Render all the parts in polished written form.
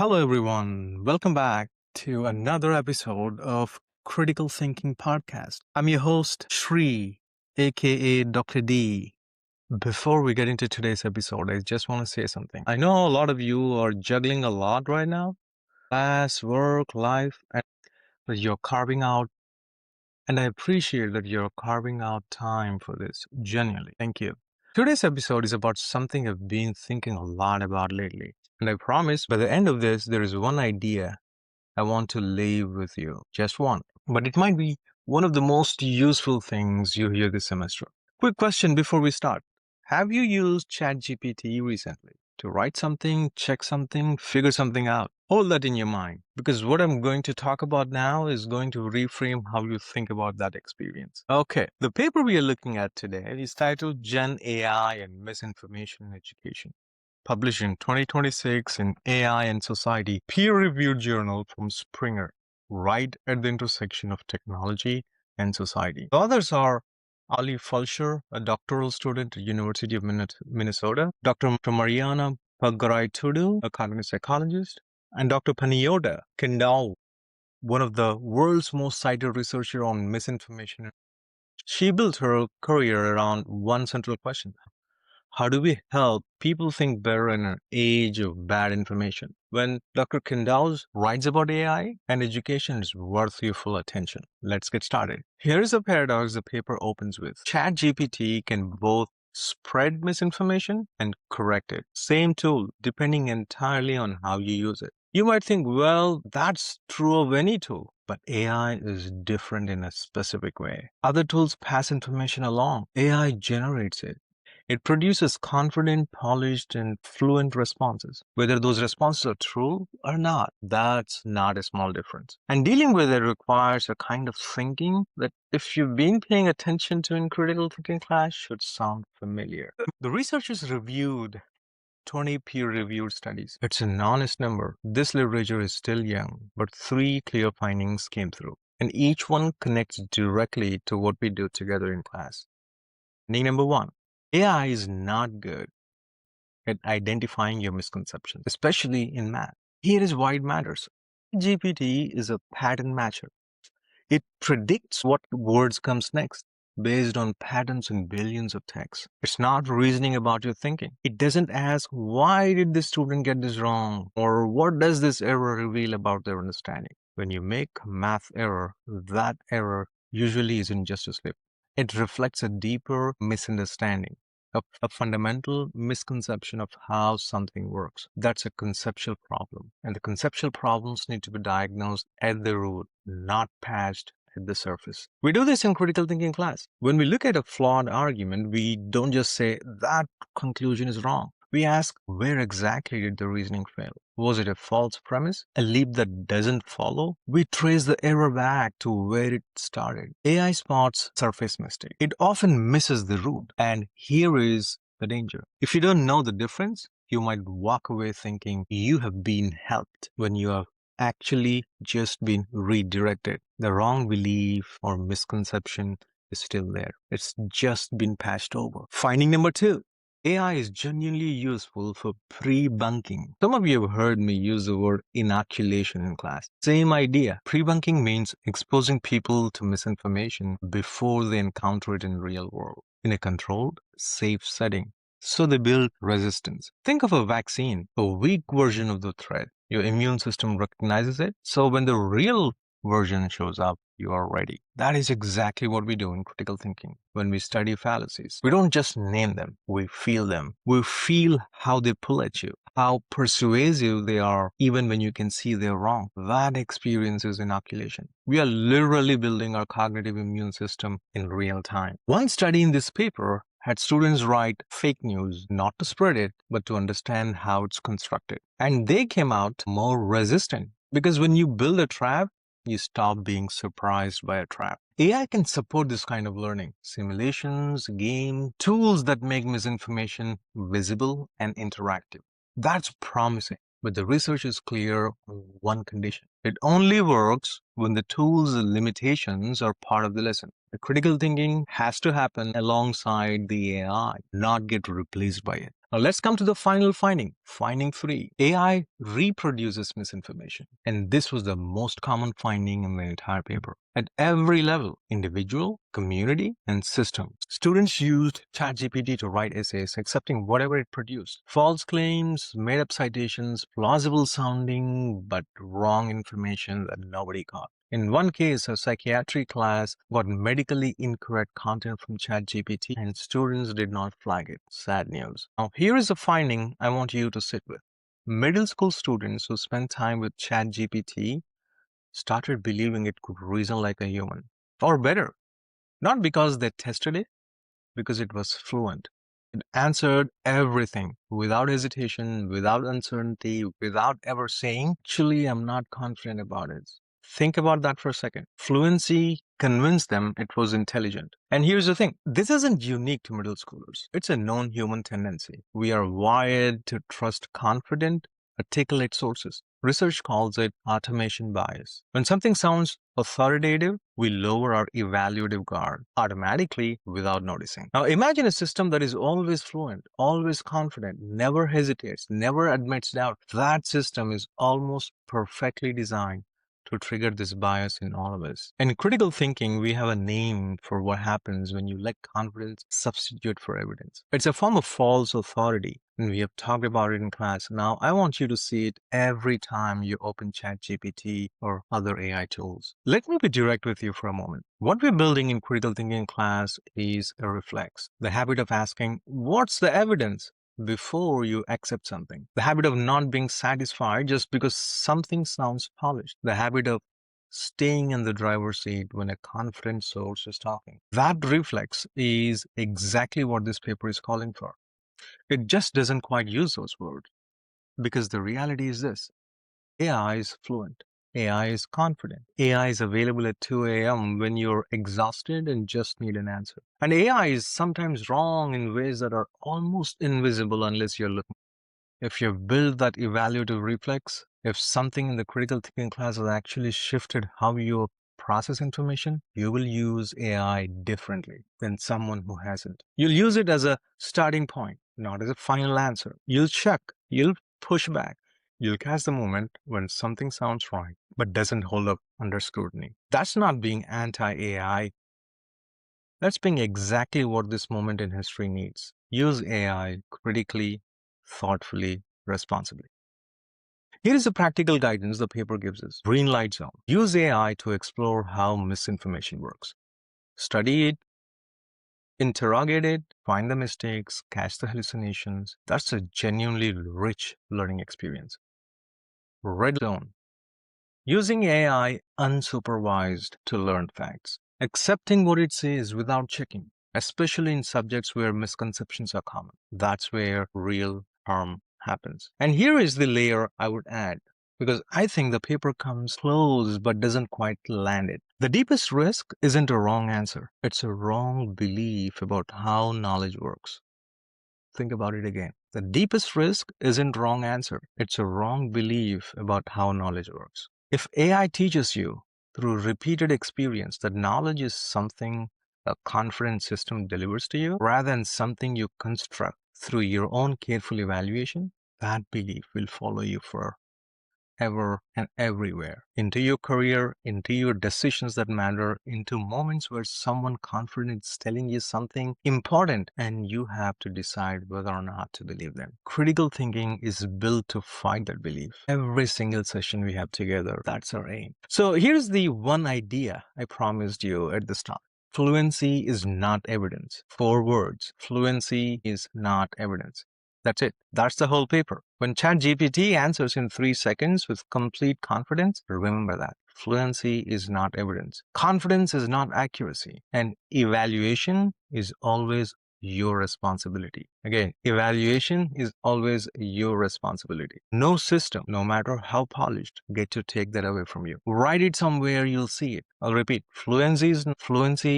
Hello, everyone. Welcome back to another episode of Critical Thinking Podcast. I'm your host, Shri, aka Dr. D. Before we get into today's episode, I just want to say something. I know a lot of you are juggling a lot right now class, work, life, and that you're carving out. And I appreciate that you're carving out time for this. Genuinely. Thank you. Today's episode is about something I've been thinking a lot about lately. And I promise by the end of this, there is one idea I want to leave with you. Just one. But it might be one of the most useful things you hear this semester. Quick question before we start. Have you used Chat GPT recently to write something, check something, figure something out? Hold that in your mind because what I'm going to talk about now is going to reframe how you think about that experience. Okay, the paper we are looking at today is titled Gen AI and Misinformation in Education, published in 2026 in AI and Society, peer-reviewed journal from Springer, right at the intersection of technology and society. The authors are Ali Fulcher, a doctoral student at University of Minnesota, Dr. Mariana Pagarai-Tudu, a cognitive psychologist, and Dr. Paniyoda Kendall, one of the world's most cited researcher on misinformation. She built her career around one central question: how do we help people think better in an age of bad information? When Dr. Kendall writes about AI and education is worth your full attention. Let's get started. Here is a paradox the paper opens with. ChatGPT can both spread misinformation and correct it. Same tool, depending entirely on how you use it. You might think, well, that's true of any tool. But AI is different in a specific way. Other tools pass information along. AI generates it. It produces confident, polished, and fluent responses. Whether those responses are true or not, that's not a small difference. And dealing with it requires a kind of thinking that, if you've been paying attention to in critical thinking class, should sound familiar. The researchers reviewed 20 peer-reviewed studies. It's an honest number. This literature is still young, but 3 clear findings came through, and each one connects directly to what we do together in class. Finding number 1. AI is not good at identifying your misconceptions, especially in math. Here is why it matters. GPT is a pattern matcher. It predicts what words comes next based on patterns in billions of texts. It's not reasoning about your thinking. It doesn't ask, why did this student get this wrong? Or what does this error reveal about their understanding? When you make a math error, that error usually isn't just a slip. It reflects a deeper misunderstanding, a fundamental misconception of how something works. That's a conceptual problem. And the conceptual problems need to be diagnosed at the root, not patched at the surface. We do this in critical thinking class. When we look at a flawed argument, we don't just say that conclusion is wrong. We ask, where exactly did the reasoning fail? Was it a false premise? A leap that doesn't follow? We trace the error back to where it started. AI spots surface mistake. It often misses the root. And here is the danger. If you don't know the difference, you might walk away thinking you have been helped when you have actually just been redirected. The wrong belief or misconception is still there. It's just been patched over. Finding number 2. AI is genuinely useful for pre-bunking. Some of you have heard me use the word inoculation in class. Same idea. Pre-bunking means exposing people to misinformation before they encounter it in the real world, in a controlled, safe setting. So they build resistance. Think of a vaccine, a weak version of the threat. Your immune system recognizes it. So when the real version shows up, you are ready. That is exactly what we do in critical thinking. When we study fallacies, we don't just name them, we feel them. We feel how they pull at you, how persuasive they are, even when you can see they're wrong. That experience is inoculation. We are literally building our cognitive immune system in real time. One study in this paper had students write fake news, not to spread it, but to understand how it's constructed. And they came out more resistant, because when you build a trap, you stop being surprised by a trap. AI can support this kind of learning. Simulations, game, tools that make misinformation visible and interactive. That's promising. But the research is clear on one condition. It only works when the tool's limitations are part of the lesson. The critical thinking has to happen alongside the AI, not get replaced by it. Now let's come to the final finding. Finding 3. AI reproduces misinformation. And this was the most common finding in the entire paper. At every level, individual, community, and system, students used Chat GPT to write essays accepting whatever it produced. False claims, made up citations, plausible sounding but wrong information that nobody caught. In one case, a psychiatry class got medically incorrect content from ChatGPT and students did not flag it. Sad news. Now, here is a finding I want you to sit with. Middle school students who spent time with ChatGPT started believing it could reason like a human. Or better, not because they tested it, because it was fluent. It answered everything without hesitation, without uncertainty, without ever saying, actually, I'm not confident about it. Think about that for a second. Fluency convinced them it was intelligent. And here's the thing, this isn't unique to middle schoolers. It's a known human tendency. We are wired to trust confident, articulate sources. Research calls it automation bias. When something sounds authoritative, we lower our evaluative guard automatically without noticing. Now imagine a system that is always fluent, always confident, never hesitates, never admits doubt. That system is almost perfectly designed to trigger this bias in all of us. In critical thinking, we have a name for what happens when you let confidence substitute for evidence. It's a form of false authority, and we have talked about it in class. Now, I want you to see it every time you open ChatGPT or other AI tools. Let me be direct with you for a moment. What we're building in critical thinking class is a reflex, the habit of asking, what's the evidence? Before you accept something. The habit of not being satisfied just because something sounds polished. The habit of staying in the driver's seat when a confident source is talking. That reflex is exactly what this paper is calling for. It just doesn't quite use those words because the reality is this. AI is fluent. AI is confident. AI is available at 2 a.m. when you're exhausted and just need an answer. And AI is sometimes wrong in ways that are almost invisible unless you're looking. If you've built that evaluative reflex, if something in the critical thinking class has actually shifted how you process information, you will use AI differently than someone who hasn't. You'll use it as a starting point, not as a final answer. You'll check, you'll push back, you'll catch the moment when something sounds right but doesn't hold up under scrutiny. That's not being anti-AI. That's being exactly what this moment in history needs. Use AI critically, thoughtfully, responsibly. Here is the practical guidance the paper gives us. Green light zone. Use AI to explore how misinformation works. Study it, interrogate it, find the mistakes, catch the hallucinations. That's a genuinely rich learning experience. Red zone. Using AI unsupervised to learn facts. Accepting what it says without checking, especially in subjects where misconceptions are common. That's where real harm happens. And here is the layer I would add, because I think the paper comes close but doesn't quite land it. The deepest risk isn't a wrong answer. It's a wrong belief about how knowledge works. Think about it again. The deepest risk isn't wrong answer. It's a wrong belief about how knowledge works. If AI teaches you through repeated experience that knowledge is something a confident system delivers to you rather than something you construct through your own careful evaluation, that belief will follow you for ever and everywhere, into your career, into your decisions that matter, into moments where someone confident is telling you something important and you have to decide whether or not to believe them. Critical thinking is built to fight that belief. Every single session we have together, that's our aim. So here's the one idea I promised you at the start. Fluency is not evidence. 4 words. Fluency is not evidence. That's it. That's the whole paper. When ChatGPT answers in 3 seconds with complete confidence, remember that. Fluency is not evidence. Confidence is not accuracy. And evaluation is always your responsibility. Again, evaluation is always your responsibility. No system, no matter how polished, get to take that away from you. Write it somewhere, you'll see it. I'll repeat, fluency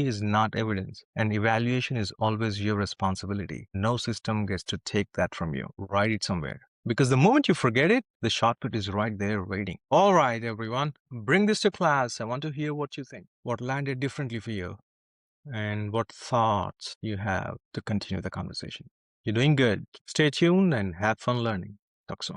is not evidence, and evaluation is always your responsibility. No system gets to take that from you. Write it somewhere. Because the moment you forget it, the shortcut is right there waiting. All right, everyone, bring this to class. I want to hear what you think. What landed differently for you? And what thoughts you have to continue the conversation. You're doing good. Stay tuned and have fun learning. Talk soon.